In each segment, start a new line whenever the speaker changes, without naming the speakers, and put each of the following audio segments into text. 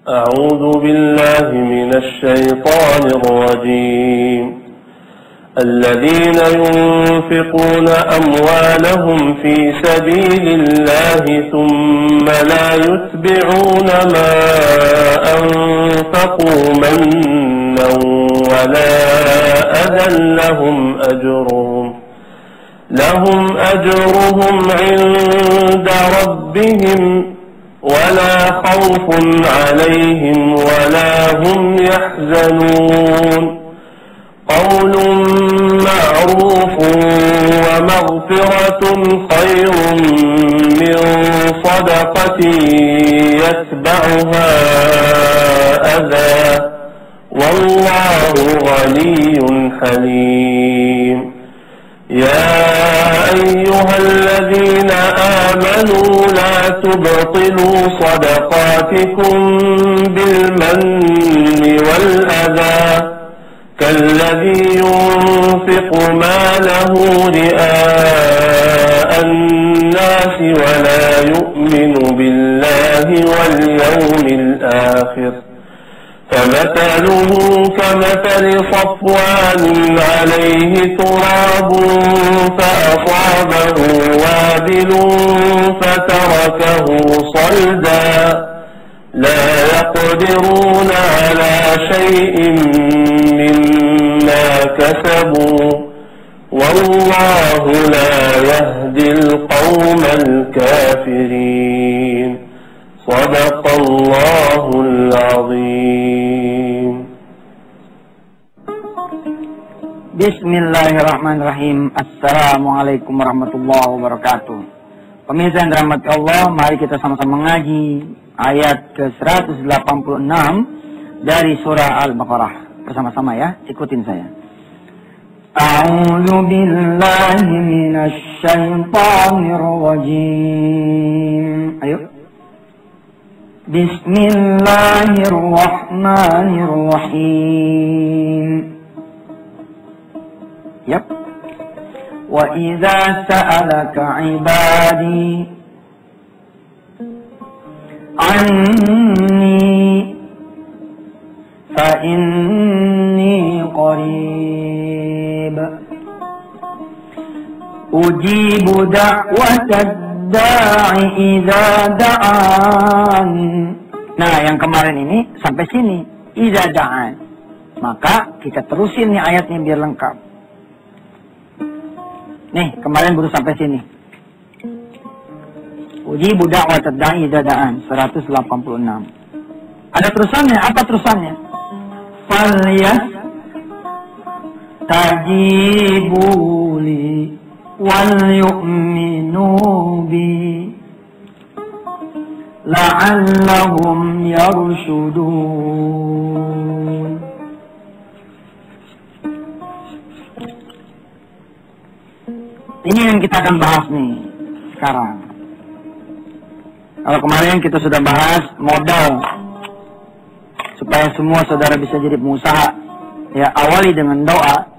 أعوذ بالله من الشيطان الرجيم الذين ينفقون أموالهم في سبيل الله ثم لا يتبعون ما أنفقوا منا ولا أذى لهم أجرهم عند ربهم ولا خوف عليهم ولا هم يحزنون قول معروف ومغفرة خير من صدقة يتبعها أذى والله غني حليم يا أيها الذين آمنوا لا تبطلوا صدقاتكم بالمن والأذى كالذي ينفق ماله رئاء الناس ولا يؤمن بالله واليوم الآخر فمثله كمثل صفوان عليه تراب فأصابه وابل فتركه صلدا لا يقدرون على شيء مما كسبوا والله لا يهدي القوم الكافرين صدق الله العظيم.
Bismillahirrahmanirrahim. Assalamualaikum warahmatullahi wabarakatuh. Pemirsa yang dirahmati Allah, mari kita sama-sama mengaji ayat ke-186 dari surah Al-Baqarah. Bersama-sama ya, ikutin saya. A'udzu billahi minasy syaithanir rajim. Ayo. Bismillahirrahmanirrahim. Yap. Wa idza sa'alaka 'ibadi anni fa inni qarib ujibu da'watad da'i idza da'an. Nah, yang kemarin ini sampai sini idza da'an. Maka kita terusin nih ayatnya biar lengkap. Nih, kemarin baru sampai sini. Ujibu da'watad da'i idza da'an 186. Ada terusannya, apa terusannya? Falyas tajibuli wal yu'minu bi la'allahum yarshudun. Ini yang kita akan bahas nih sekarang. Kalau kemarin kita sudah bahas modal supaya semua saudara bisa jadi pengusaha. Ya, awali dengan doa.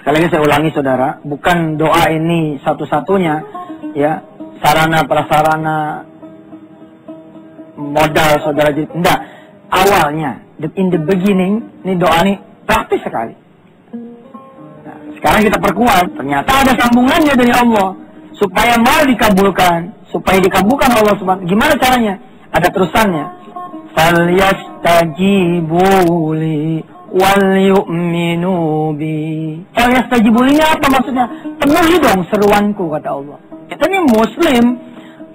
Sekali lagi saya ulangi saudara, bukan doa ini satu-satunya ya sarana prasarana modal saudara jadi. Enggak, awalnya in the beginning ini doa ini praktis sekali. Nah, sekarang kita perkuat, ternyata ada sambungannya dari Allah supaya mau dikabulkan, supaya dikabulkan Allah Subhanahu. Gimana caranya? Ada terusannya. Falyastajibuli wal yu'minu bi. Falyastajibuli ini apa maksudnya? Penuhi dong seruanku kata Allah. Kita ini muslim,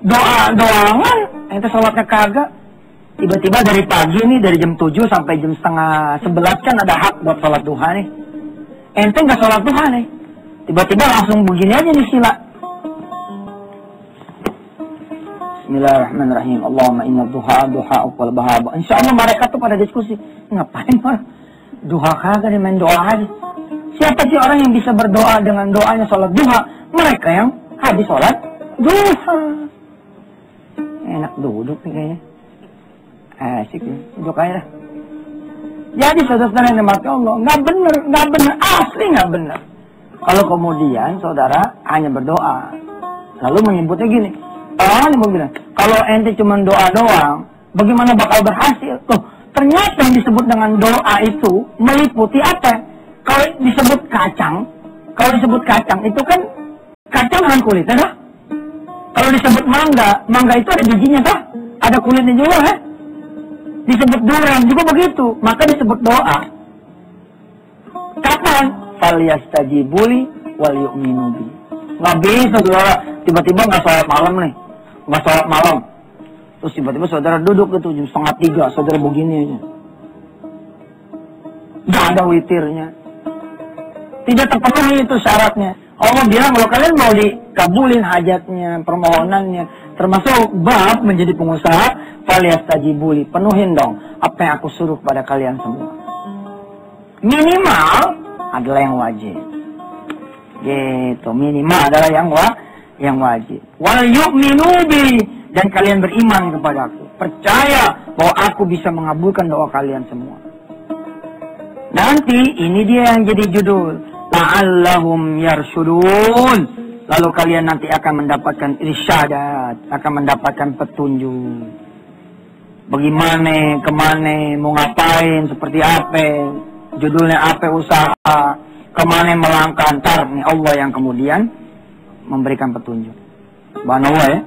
doa-doangan, ente sholatnya kagak. Tiba-tiba dari pagi nih, dari jam 7 sampai jam setengah 11 kan ada hak buat sholat duha nih. Ente nggak sholat duha nih. Tiba-tiba langsung begini aja nih sila. Bismillahirrahmanirrahim. Allahumma inna duha wal bahaba. Insyaallah mereka tuh pada diskusi. Ngapain mah? Duha kagak nih, main doa aja. Siapa sih orang yang bisa berdoa dengan doanya sholat duha? Mereka yang habis sholat duha. Enak duduk nih kayaknya. Asik nih, duduk aja dah. Jadi saudara-saudara yang dimati Allah, nggak benar, asli nggak benar. Kalau kemudian saudara hanya berdoa, lalu menyebutnya gini, orang mau bilang, kalau ente cuma doa doang, Bagaimana bakal berhasil? Tuh, ternyata yang disebut dengan doa itu meliputi apa? Kalau disebut kacang itu kan kacang dengan kulitnya, dah. Kalau disebut mangga itu ada bijinya, dah. Ada kulitnya juga, ya. Disebut durian juga begitu, maka disebut doa. Kapan? Falyastajibuli wal yu'minu bi. Nggak bisa, saudara. Tiba-tiba nggak sholat malam nih, nggak sholat malam. Terus tiba-tiba saudara duduk gitu jam 2:30, saudara begini aja. Nggak ada witirnya. Tidak terpenuhi itu syaratnya. Allah bilang kalau kalian mau dikabulin hajatnya, permohonannya, termasuk bab menjadi pengusaha, falyastajibuli, penuhin dong apa yang aku suruh pada kalian semua. Minimal adalah yang wajib. Gitu, minimal adalah yang wajib. Wal yu'minu bi, dan kalian beriman kepada aku. Percaya bahwa aku bisa mengabulkan doa kalian semua. Nanti ini dia yang jadi judul. La'allahum yarsyudun. Lalu kalian nanti akan mendapatkan irsyadat, akan mendapatkan petunjuk. Bagaimana, kemana, mau ngapain, seperti apa, judulnya apa usaha, kemana melangkah, ntar nih Allah yang kemudian memberikan petunjuk. Subhanallah ya.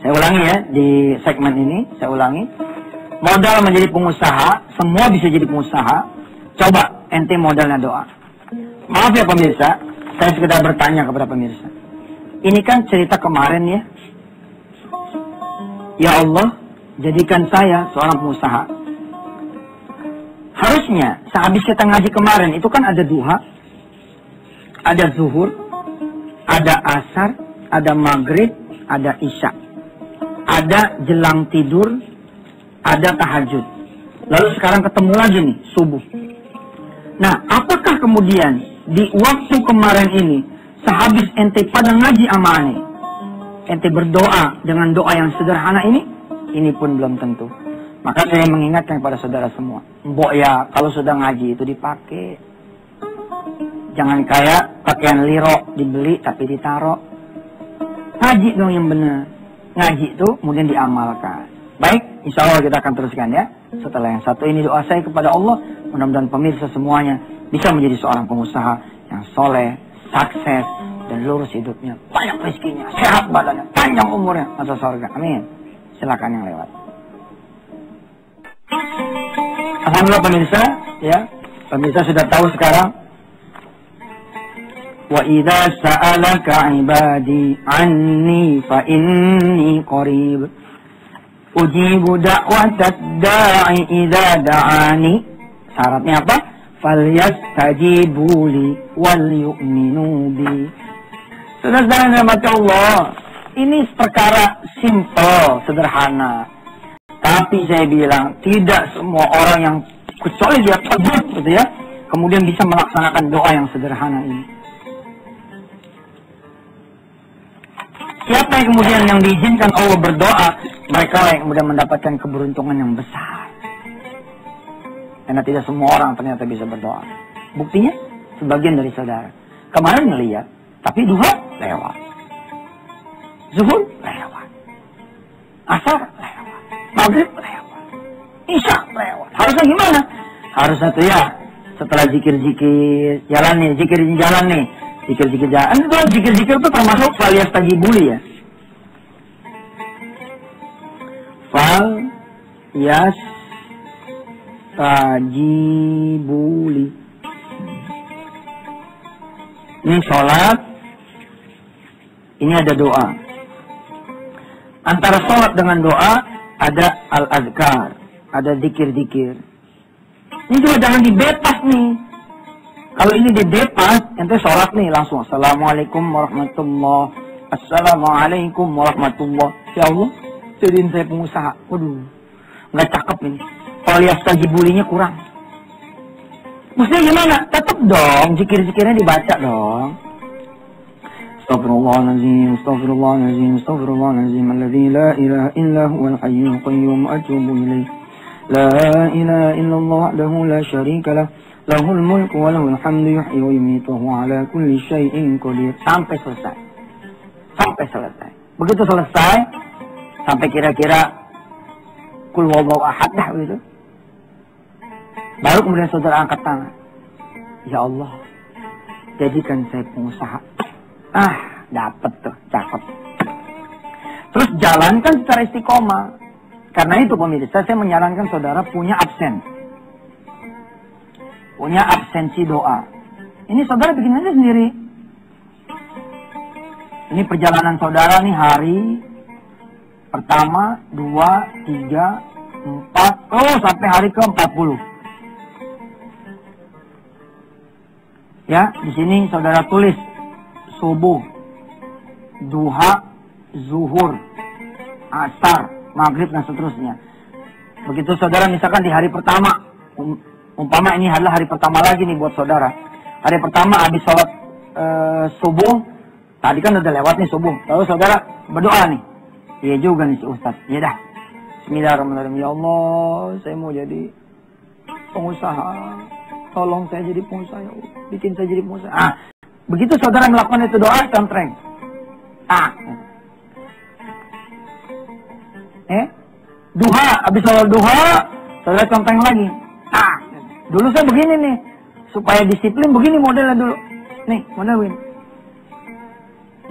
Saya ulangi ya, di segmen ini, saya ulangi. Modal menjadi pengusaha, semua bisa jadi pengusaha. Coba, ente modalnya doa. Maaf ya pemirsa, saya sekedar bertanya kepada pemirsa. Ini kan cerita kemarin ya. Ya Allah, jadikan saya seorang pengusaha. Harusnya, sehabis kita ngaji kemarin, itu kan ada duha, ada zuhur, ada asar, ada maghrib, ada isya. Ada jelang tidur, ada tahajud. Lalu sekarang ketemu lagi nih, subuh. Nah, apakah kemudian di waktu kemarin ini, sehabis ente pada ngaji amane, ente berdoa dengan doa yang sederhana ini pun belum tentu. Maka saya mengingatkan kepada saudara semua, mbok ya, kalau sudah ngaji itu dipakai. Jangan kayak pakaian lirok, dibeli tapi ditaruh. Ngaji dong yang benar. Ngaji itu kemudian diamalkan. Baik, insya Allah kita akan teruskan ya. Setelah yang satu ini doa saya kepada Allah, mudah-mudahan pemirsa semuanya bisa menjadi seorang pengusaha yang soleh, sukses, dan lurus hidupnya. Banyak rezekinya, sehat badannya, panjang umurnya, masuk surga. Amin. Silakan yang lewat. Alhamdulillah pemirsa, ya. Pemirsa sudah tahu sekarang. Wa idza sa'alaka 'ibadi 'anni fa inni qarib. Ujibu da'watad da'i idza da'ani. Syaratnya apa? Falyastajibuli wal yu'minu bi. Saudara-saudara mata Allah, ini perkara simple, sederhana. Tapi saya bilang, tidak semua orang yang kecuali dia teguh gitu ya, kemudian bisa melaksanakan doa yang sederhana ini. Siapa yang kemudian yang diizinkan Allah berdoa, mereka yang kemudian mendapatkan keberuntungan yang besar. Karena tidak semua orang ternyata bisa berdoa. Buktinya, sebagian dari saudara. Kemarin melihat, tapi duha lewat. Zuhur lewat. Asar lewat. Maghrib lewat. Isya lewat. Harusnya gimana? Harusnya tuh ya, setelah zikir-zikir, jalan nih, zikir-zikir jalan nih. Zikir-zikir jalan. Itu zikir-zikir itu termasuk falyastajibuli ya. Falyastajibuli. Ini sholat. Ini ada doa. Antara sholat dengan doa ada al-azkar, ada zikir-zikir. Ini juga jangan dibepas nih. Kalau ini dibepas, ente sholat nih langsung assalamualaikum warahmatullah, assalamualaikum warahmatullah. Ya Allah, jadiin saya pengusaha. Waduh, nggak cakep ini. Falyastajibulnya kurang. Maksudnya gimana? Tetap dong, zikir-zikirnya dibaca dong. Astaghfirullahaladzim, astaghfirullahaladzim, astaghfirullahaladzim, alladzi la ilaha illa huwal hayyul qayyum, atubu ilaih. La ilaha illallah wahdahu la syarika lah, lahul mulku wa lahul hamdu yuhyi wa yumiitu wa huwa ala kulli syai'in qadir. Sampai selesai. Sampai selesai. Begitu selesai, sampai kira-kira Qul huwallahu ahad dah gitu. Baru kemudian saudara angkat tangan. Ya Allah, jadikan saya pengusaha. Dapat tuh, cakep. Terus jalankan secara istiqomah. Karena itu pemirsa, saya menyarankan saudara punya absen. Punya absensi doa. Ini saudara bikin aja sendiri. Ini perjalanan saudara nih hari pertama, 2, 3, 4, sampai hari ke-40. Ya, di sini saudara tulis subuh, duha, zuhur, asar, maghrib, dan seterusnya. Begitu saudara misalkan di hari pertama, umpama ini adalah hari pertama lagi nih buat saudara. Hari pertama habis sholat subuh, tadi kan udah lewat nih subuh. Lalu saudara berdoa nih. Iya juga nih si Ustaz. Ya dah. Bismillahirrahmanirrahim. Ya Allah, saya mau jadi pengusaha. Tolong saya jadi pengusaha. Bikin saya jadi pengusaha. Begitu saudara melakukan itu doa, contreng. Duha, habis sholat duha, saudara contreng lagi. Dulu saya begini nih, supaya disiplin begini modelnya dulu. Nih, model begini.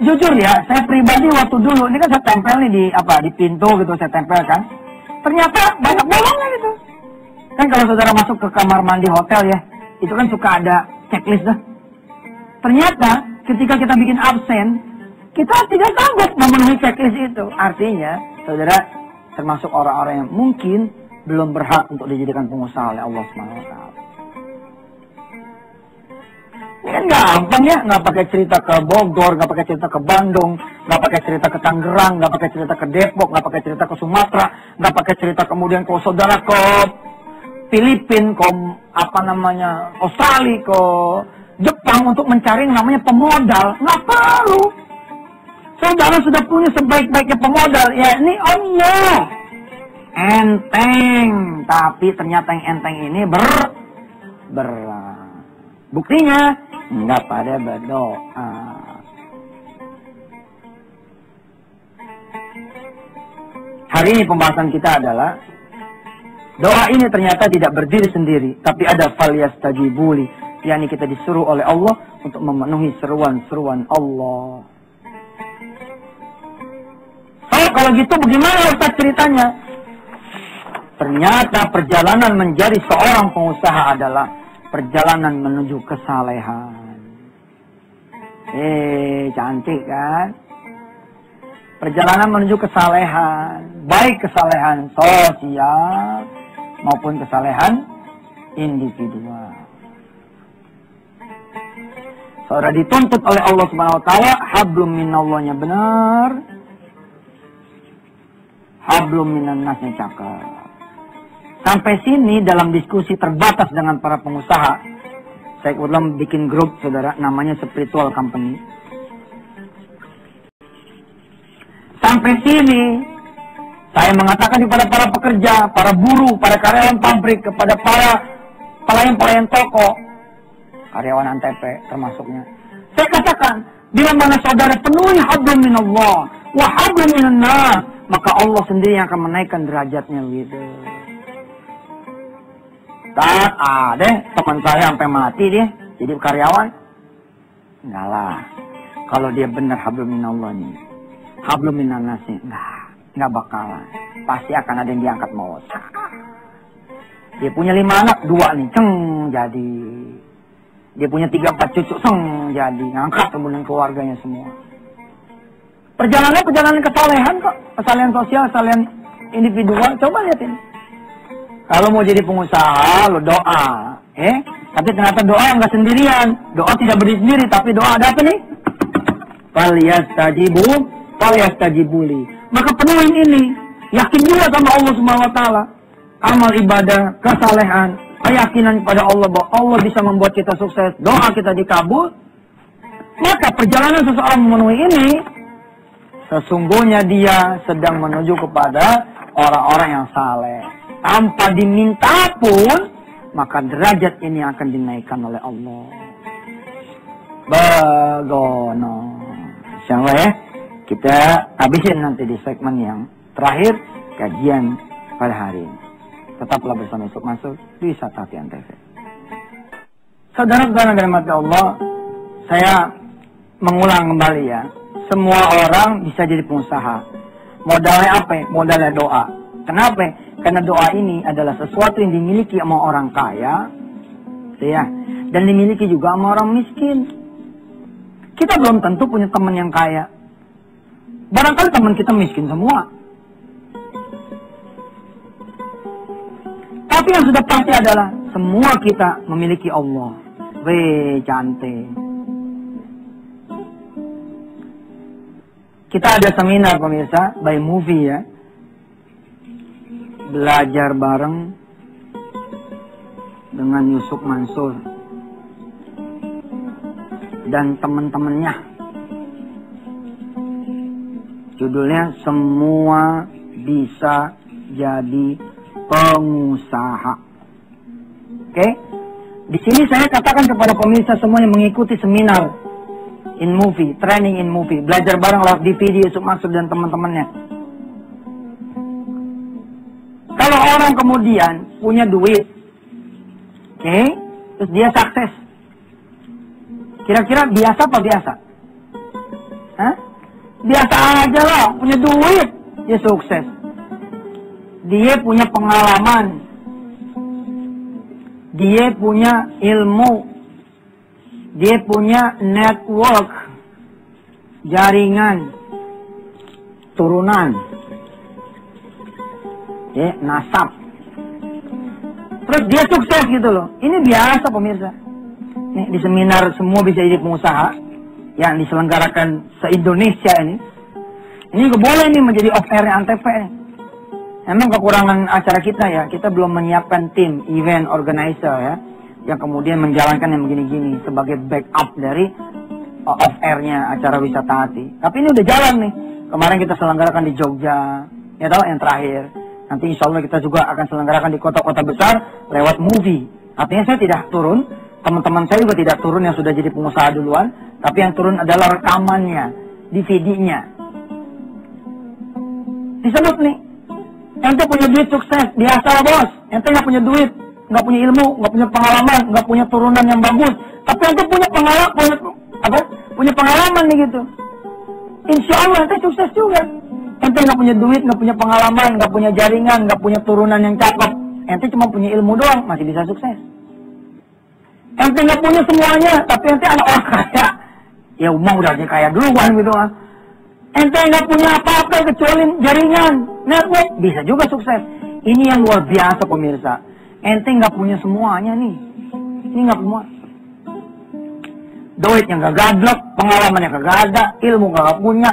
Jujur ya, saya pribadi waktu dulu, ini kan saya tempel nih di pintu gitu, saya tempel kan. Ternyata banyak bolongnya gitu. Kan kalau saudara masuk ke kamar mandi hotel ya, itu kan suka ada checklist dah. Ternyata ketika kita bikin absen, kita tidak sanggup memenuhi checklist itu. Artinya, saudara termasuk orang-orang yang mungkin belum berhak untuk dijadikan pengusaha oleh Allah SWT. Ini kan gampang ya, nggak pakai cerita ke Bogor, nggak pakai cerita ke Bandung, nggak pakai cerita ke Tangerang, nggak pakai cerita ke Depok, nggak pakai cerita ke Sumatera, nggak pakai cerita kemudian ke saudara ke Filipina, ke Australia, ke Jepang untuk mencari yang namanya pemodal. Nggak perlu. Saudara sudah punya sebaik-baiknya pemodal, ya ini Allah. Enteng, tapi ternyata yang enteng ini berat. Buktinya nggak pada berdoa. Hari ini pembahasan kita adalah doa ini ternyata tidak berdiri sendiri, tapi ada falyastajibuli, yakni kita disuruh oleh Allah untuk memenuhi seruan-seruan Allah. Kalau gitu bagaimana Ustaz ceritanya? Ternyata perjalanan menjadi seorang pengusaha adalah perjalanan menuju kesalehan. Cantik kan? Perjalanan menuju kesalehan, baik kesalehan sosial maupun kesalehan individual. Saudara dituntut oleh Allah Subhanahu wa taala, hablum minallahnya benar, hablum minan nasnya cakep. Sampai sini dalam diskusi terbatas dengan para pengusaha, saya kebetulan bikin grup saudara, namanya Spiritual Company. Sampai sini saya mengatakan kepada para pekerja, para buruh, para karyawan pabrik, kepada para pelayan-pelayan toko, karyawan Antep termasuknya. Saya katakan, bila mana saudara penuhi hablum minallah wa hablum minan nas, maka Allah sendiri yang akan menaikkan derajatnya gitu. Tak ada teman saya sampai mati dia jadi karyawan. Enggak lah. Kalau dia benar hablum minallah nih, hablum minan nas, enggak bakalan. Pasti akan ada yang diangkat maut. Dia punya 5 anak, 2 nih, jadi. Dia punya 3-4 cucu, jadi. Ngangkat kemudian keluarganya semua. Perjalanan kesalehan kok. Kesalehan sosial, kesalehan individual. Coba lihatin. Kalau mau jadi pengusaha, lo doa. Tapi ternyata doa nggak sendirian. Doa tidak berdiri sendiri, tapi doa ada apa nih? Falyastajibuli. Maka penuhin ini. Yakin juga sama Allah Subhanahu wa taala. Amal ibadah, kesalehan, keyakinan kepada Allah bahwa Allah bisa membuat kita sukses, doa kita dikabul. Maka perjalanan seseorang memenuhi ini, sesungguhnya dia sedang menuju kepada orang-orang yang saleh. Tanpa diminta pun, maka derajat ini akan dinaikkan oleh Allah. Bagono. Insyaallah ya, kita habisin nanti di segmen yang terakhir, kajian pada hari ini. Tetaplah bersama Yusuf Mansur di Satatian TV. Saudara-saudara dari mata Allah, saya mengulang kembali ya. Semua orang bisa jadi pengusaha. Modalnya apa? Modalnya doa. Kenapa? Karena doa ini adalah sesuatu yang dimiliki sama orang kaya, ya, dan dimiliki juga sama orang miskin. Kita belum tentu punya teman yang kaya. Barangkali teman kita miskin semua. Tapi yang sudah pasti adalah semua kita memiliki Allah. Weh, cantik. Kita ada seminar pemirsa, by movie ya. Belajar bareng dengan Yusuf Mansur dan teman-temannya. Judulnya Semua Bisa Jadi Pengusaha. Oke? Di sini saya katakan kepada pemirsa semua yang mengikuti seminar in movie, training in movie, belajar bareng lewat DVD Yusuf Mansur dan teman-temannya. Kalau orang kemudian punya duit, oke, terus dia sukses, kira-kira biasa apa biasa? Hah? Biasa aja lah, punya duit, dia sukses. Dia punya pengalaman, dia punya ilmu, dia punya network, jaringan, turunan, ya, nasab. Terus dia sukses gitu loh. Ini biasa pemirsa. Nih, di seminar Semua Bisa Jadi Pengusaha yang diselenggarakan se-Indonesia ini. Ini gak boleh nih menjadi off-air-nya Antv nih. Emang kekurangan acara kita ya. Kita belum menyiapkan tim event organizer ya, yang kemudian menjalankan yang begini-gini sebagai backup dari off-air-nya acara Wisata Hati. Tapi ini udah jalan nih. Kemarin kita selenggarakan di Jogja, ya tahu yang terakhir. Nanti insya Allah kita juga akan selenggarakan di kota-kota besar lewat movie. Artinya saya tidak turun, teman-teman saya juga tidak turun yang sudah jadi pengusaha duluan, tapi yang turun adalah rekamannya, DVD-nya. Disebut nih, ente punya duit sukses, biasa lah bos. Ente nggak punya duit, nggak punya ilmu, nggak punya pengalaman, nggak punya turunan yang bagus. Tapi ente punya pengalaman, punya pengalaman nih gitu. Insya Allah ente sukses juga. Ente nggak punya duit, nggak punya pengalaman, nggak punya jaringan, nggak punya turunan yang cakep. Ente cuma punya ilmu doang, masih bisa sukses. Ente nggak punya semuanya, tapi ente anak orang kaya. Ya umang udah kaya duluan gitu lah. Ente nggak punya apa-apa kecuali jaringan, network, bisa juga sukses. Ini yang luar biasa pemirsa. Ente nggak punya semuanya nih. Ini nggak semua. Duitnya nggak gadlek, pengalamannya nggak ada, ilmu nggak punya.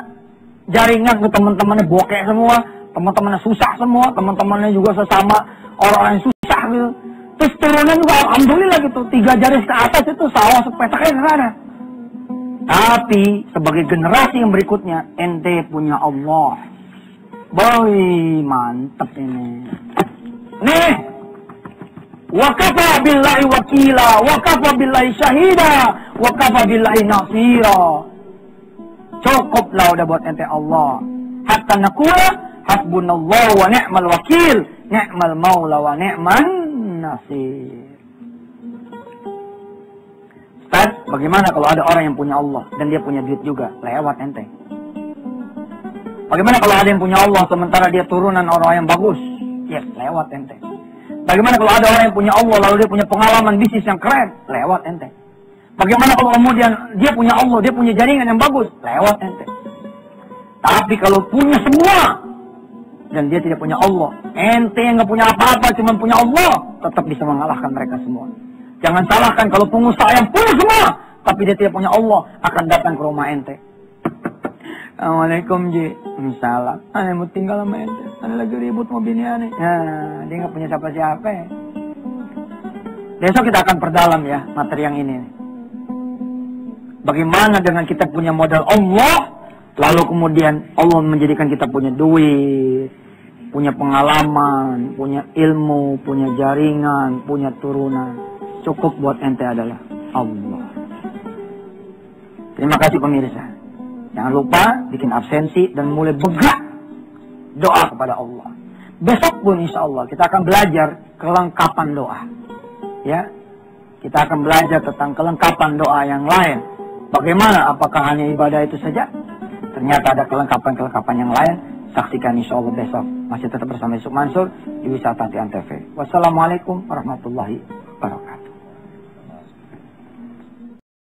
Jaringan ke teman-temannya bokeh semua, teman-temannya susah semua, teman-temannya juga sesama orang-orang yang susah gitu. Terus turunan juga alhamdulillah gitu, 3 jari ke atas itu sawah sepetaknya nggak ada. Tapi sebagai generasi yang berikutnya, ente punya Allah. Boy, mantep ini. Nih, wakafa billahi wakila, wakafa billahi syahida, wakafa billahi nasira. Cukuplah udah buat ente Allah. Hatta nakula hasbunallahu wa ni'mal wakil, ni'mal maula wa ni'man nasir. Ustaz, bagaimana kalau ada orang yang punya Allah dan dia punya duit juga? Lewat ente. Bagaimana kalau ada yang punya Allah sementara dia turunan orang yang bagus? Yes, lewat ente. Bagaimana kalau ada orang yang punya Allah lalu dia punya pengalaman bisnis yang keren? Lewat ente. Bagaimana kalau kemudian dia punya Allah, dia punya jaringan yang bagus? Lewat ente. Tapi kalau punya semua dan dia tidak punya Allah, ente yang nggak punya apa-apa, cuma punya Allah, tetap bisa mengalahkan mereka semua. Jangan salahkan kalau pengusaha yang punya semua, tapi dia tidak punya Allah, akan datang ke rumah ente. Assalamualaikum Ji. Salam. Ane mau tinggal sama ente. Ane lagi ribut mau bini ane. Nah, dia nggak punya siapa-siapa ya. Besok kita akan perdalam ya materi yang ini. Bagaimana dengan kita punya modal Allah, lalu kemudian Allah menjadikan kita punya duit, punya pengalaman, punya ilmu, punya jaringan, punya turunan. Cukup buat ente adalah Allah. Terima kasih pemirsa. Jangan lupa bikin absensi dan mulai bergerak doa kepada Allah. Besok pun insya Allah kita akan belajar kelengkapan doa. Ya, kita akan belajar tentang kelengkapan doa yang lain. Bagaimana? Apakah hanya ibadah itu saja? Ternyata ada kelengkapan-kelengkapan yang lain. Saksikan insya Allah besok. Masih tetap bersama Yusuf Mansur di Wisata Antv. Wassalamualaikum warahmatullahi wabarakatuh.